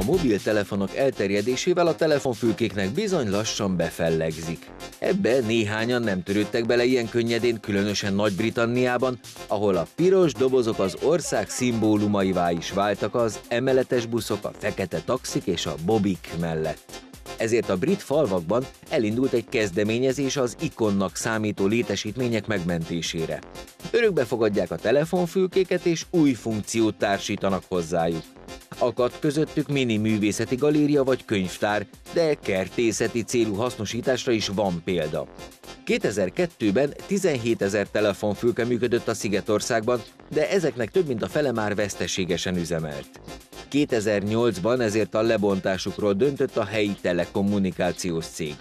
mobiltelefonok elterjedésével a telefonfülkéknek bizony lassan befellegzik. Ebbe néhányan nem törődtek bele ilyen könnyedén, különösen Nagy-Britanniában, ahol a piros dobozok az ország szimbólumaivá is váltak az emeletes buszok, a fekete taxik és a bobik mellett. Ezért a brit falvakban elindult egy kezdeményezés az ikonnak számító létesítmények megmentésére. Örökbe fogadják a telefonfülkéket és új funkciót társítanak hozzájuk. Akadt közöttük mini művészeti galéria vagy könyvtár, de kertészeti célú hasznosításra is van példa. 2002-ben 17 000 telefonfülke működött a Szigetországban, de ezeknek több mint a fele már veszteségesen üzemelt. 2008-ban ezért a lebontásukról döntött a helyi telekommunikációs cég.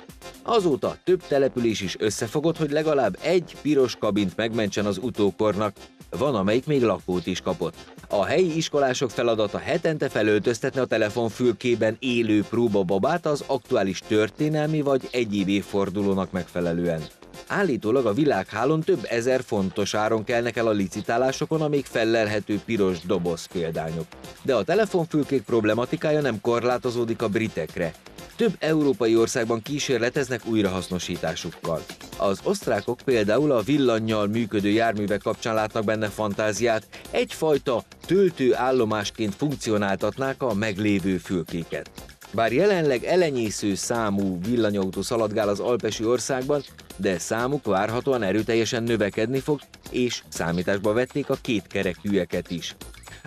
Azóta több település is összefogott, hogy legalább egy piros kabint megmentsen az utókornak, van, amelyik még lakót is kapott. A helyi iskolások feladata hetente felöltöztetni a telefonfülkében élő próbababát az aktuális történelmi vagy egyéb évfordulónak megfelelően. Állítólag a világhálón több ezer fontos áron kelnek el a licitálásokon a még fellelhető piros doboz példányok. De a telefonfülkék problematikája nem korlátozódik a britekre. Több európai országban kísérleteznek újrahasznosításukkal. Az osztrákok például a villannyal működő járművek kapcsán látnak benne fantáziát, egyfajta töltőállomásként funkcionáltatnák a meglévő fülkéket. Bár jelenleg elenyésző számú villanyautó szaladgál az alpesi országban, de számuk várhatóan erőteljesen növekedni fog, és számításba vették a kétkerekűeket is.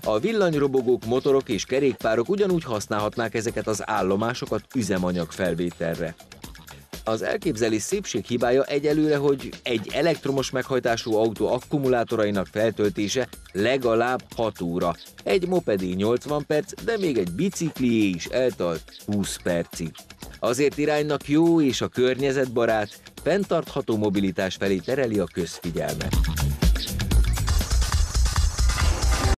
A villanyrobogók, motorok és kerékpárok ugyanúgy használhatnák ezeket az állomásokat üzemanyag felvételre. Az elképzelés szépség hibája egyelőre, hogy egy elektromos meghajtású autó akkumulátorainak feltöltése legalább 6 óra, egy mopedé 80 perc, de még egy biciklié is eltart 20 percig. Azért iránynak jó és a környezetbarát, fenntartható mobilitás felé tereli a közfigyelmet.